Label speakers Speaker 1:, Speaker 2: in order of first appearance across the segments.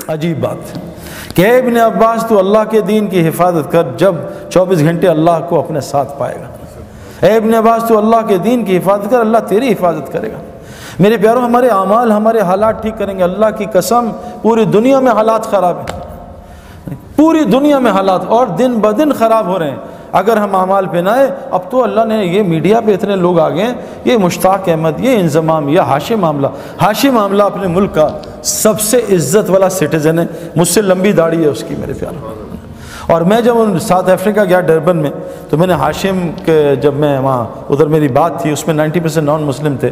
Speaker 1: عجیب بات کہ اے ابن عباس تو اللہ کے دین کی حفاظت کر جب 24 گھنٹے اللہ کو اپنے ساتھ پائے گا۔ اے ابن عباس تو اللہ کے دین کی حفاظت کر، اللہ تیری حفاظت کرے گا۔ میرے پیاروں، ہمارے اعمال ہمارے حالات ٹھیک کریں گے۔ اللہ کی قسم پوری دنیا میں حالات خراب ہیں، پوری دنیا میں حالات اور دن بدن خراب ہو رہے ہیں۔ اگر ہم اعمال پہ نہ آئے، اب تو اللہ نے یہ میڈیا پہ اتنے لوگ آ گئے ہیں، یہ مشتاق احمد، یہ انضمام، یہ ہاشم معاملہ۔ ہاشم معاملہ اپنے ملک کا سب سے عزت والا سٹیزن ہے، مجھ سے لمبی داڑھی ہے اس کی میرے پیاروں۔ اور میں جب ساؤتھ افریقہ گیا ڈربن میں، تو میں نے ہاشم کے، جب میں وہاں ادھر میری بات تھی، اس میں 90% نان مسلم تھے،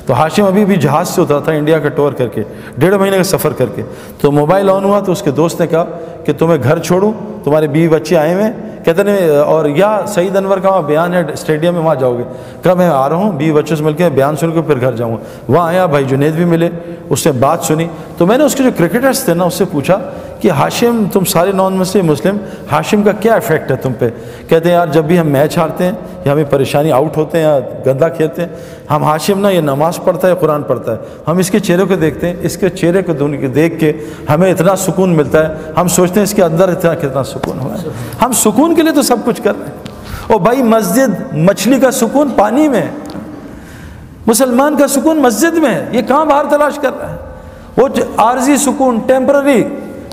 Speaker 1: تو ہاشم ابھی بھی جہاز سے اترا تھا انڈیا کا ٹور کر کے، 1.5 مہینے کا سفر کر کے۔ تو موبائل آن ہوا تو اس کے دوست نے کہا کہ تمہیں گھر چھوڑوں، تمہارے بیوی بچے آئے ہوئے ہیں، کہتے ہیں اور یا سعید انور کا وہاں بیان ہے اسٹیڈیم میں، وہاں جاؤ گے؟ کہا میں آ رہا ہوں، بیوی بچوں سے مل کے بیان سن کے پھر گھر جاؤں گا۔ وہاں آیا، بھائی جنید بھی ملے، اس نے بات سنی۔ تو میں نے اس کے جو کرکٹرز تھے نا، اس سے پوچھا کہ ہاشم، تم سارے نان مسلم، ہاشم کا کیا ایفیکٹ ہے تم پہ؟ کہتے ہیں یار جب بھی ہم میچ ہارتے ہیں یا ہمیں پریشانی، آؤٹ ہوتے ہیں یا گندا کھیلتے ہیں، ہم ہاشم نا یہ نماز پڑھتا ہے، قرآن پڑھتا ہے، ہم اس کے چہرے کو دیکھتے ہیں، اس کے چہرے کو دیکھ کے ہمیں اتنا سکون ملتا ہے، ہم سوچتے ہیں اس کے اندر کتنا سکون ہوا ہے۔ ہم سکون کے لیے تو سب کچھ کر رہے ہیں۔ او بھائی، مسجد، مچھلی کا سکون پانی میں ہے، مسلمان کا سکون مسجد میں ہے، یہ کہاں باہر تلاش کر رہا ہے؟ وہ عارضی سکون، ٹیمپرری،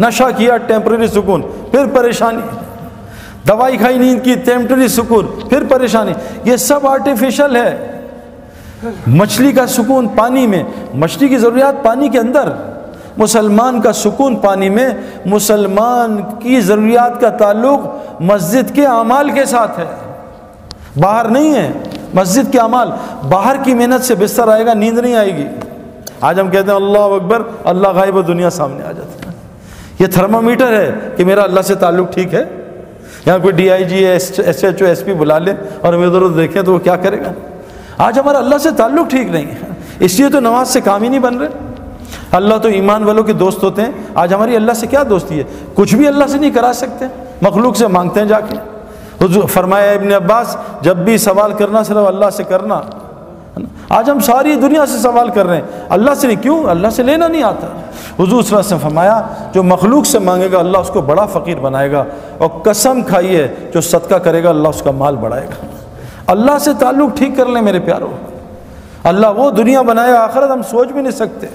Speaker 1: نشہ کیا ٹیمپرری سکون، پھر پریشانی، دوائی کھائی نیند کی ٹیمپرری سکون، پھر پریشانی، یہ سب آرٹیفیشل ہے۔ مچھلی کا سکون پانی میں، مچھلی کی ضروریات پانی کے اندر، مسلمان کا سکون پانی میں۔ مسلمان کی ضروریات کا تعلق مسجد کے اعمال کے ساتھ ہے، باہر نہیں ہے۔ مسجد کے اعمال، باہر کی محنت سے بستر آئے گا، نیند نہیں آئے گی۔ آج ہم کہتے ہیں اللہ اکبر، اللہ غائب و دنیا سامنے آ جاتی ہے۔ یہ تھرمامیٹر ہے کہ میرا اللہ سے تعلق ٹھیک ہے۔ یہاں کوئی D I G, S H O, S P بلا لے اور ہم ادھر ادھر دیکھیں تو وہ کیا کرے گا؟ آج ہمارا اللہ سے تعلق ٹھیک نہیں ہے، اس لیے تو نماز سے کام ہی نہیں بن رہے۔ اللہ تو ایمان والوں کے دوست ہوتے ہیں، آج ہماری اللہ سے کیا دوستی ہے؟ کچھ بھی اللہ سے نہیں کرا سکتے، مخلوق سے مانگتے ہیں جا کے۔ حضور فرمایا ابن عباس، جب بھی سوال کرنا صرف اللہ سے کرنا۔ آج ہم ساری دنیا سے سوال کر رہے ہیں، اللہ سے نہیں، کیوں؟ اللہ سے لینا نہیں آتا۔ حضور صلی اللہ علیہ وسلم فرمایا جو مخلوق سے مانگے گا اللہ اس کو بڑا فقیر بنائے گا، اور قسم کھائیے جو صدقہ کرے گا اللہ اس کا مال بڑھائے گا۔ اللہ سے تعلق ٹھیک کر لیں میرے پیاروں، اللہ وہ دنیا بنایا آخرت ہم سوچ بھی نہیں سکتے۔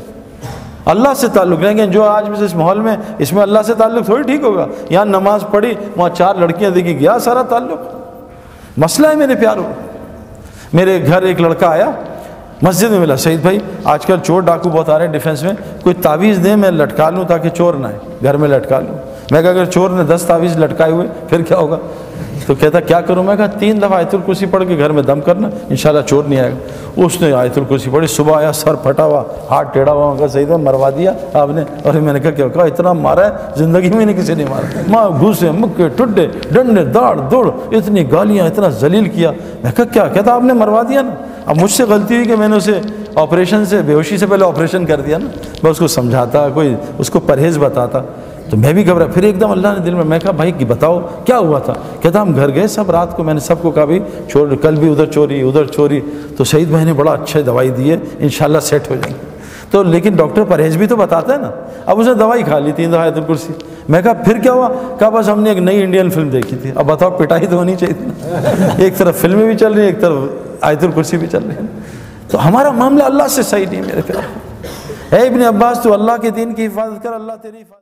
Speaker 1: اللہ سے تعلق رہیں گے، جو آج بھی اس ماحول میں، اس میں اللہ سے تعلق تھوڑی ٹھیک ہوگا۔ یہاں نماز پڑھی، وہاں 4 لڑکیاں دیکھی، گیا سارا تعلق۔ مسئلہ ہے میرے پیاروں۔ میرے گھر ایک لڑکا آیا، مسجد میں ملا، سعید بھائی آج کل چور ڈاکو بہت آ رہے ہیں ڈیفینس میں، کوئی تعویذ دیں میں لٹکا لوں تاکہ چور نہ آئے، گھر میں لٹکا لوں۔ میں کہا اگر چور نے 10 تعویذ لٹکائے ہوئے پھر کیا ہوگا؟ تو کہتا کیا کروں؟ میں کہا 3 دفعہ آیت الکرسی پڑھ کے گھر میں دم کرنا، انشاءاللہ چور نہیں آئے گا۔ اس نے آیت الکرسی پڑھی، صبح آیا سر پھٹا ہوا، ہاتھ ٹیڑھا ہوا، کہا سعید بھائی مروا دیا آپ نے؟ اور میں نے کہا کیا؟ کہا اتنا مارا ہے زندگی میں نے کسی نے مارا، ماں گھوسے مکے ٹڈے ڈنڈے داڑ دوڑ، اتنی گالیاں، اتنا ذلیل کیا۔ میں کہا کیا؟ کہتا آپ نے مروا دیا نا۔ اب مجھ سے غلطی ہوئی کہ میں نے اسے آپریشن سے، بے ہوشی سے پہلے آپریشن کر دیا نا، میں اس کو سمجھاتا، کوئی اس کو پرہیز بتاتا، تو میں بھی گھبرا۔ پھر ایک دم اللہ نے دل میں کہا بھائی کہ بتاؤ کیا ہوا تھا؟ کہتا ہم گھر گئے سب رات کو، میں نے سب کو کہا بھی چھوڑ، کل بھی ادھر چوری ادھر چوری، تو سعید بھائی نے بڑا اچھا دوائی دی ہے، انشاءاللہ سیٹ ہو جائیں گے۔ تو لیکن ڈاکٹر پرہیز بھی تو بتاتا ہے نا۔ اب اس نے دوائی کھا لی 3 دفعہ آیت الکرسی۔ میں کہا پھر کیا ہوا؟ کہا بس ہم نے ایک نئی انڈین فلم دیکھی تھی۔ اب بتاؤ پٹائی تو ہونی چاہیے تھی، ایک طرف فلمیں بھی چل رہی ہیں، ایک طرف آیت الکرسی بھی چل رہی ہے۔ تو ہمارا معاملہ اللہ سے صحیح نہیں میرے پیارے۔ اے ابن عباس تو اللہ کے دین کی حفاظت کر، اللہ تیری حفاظت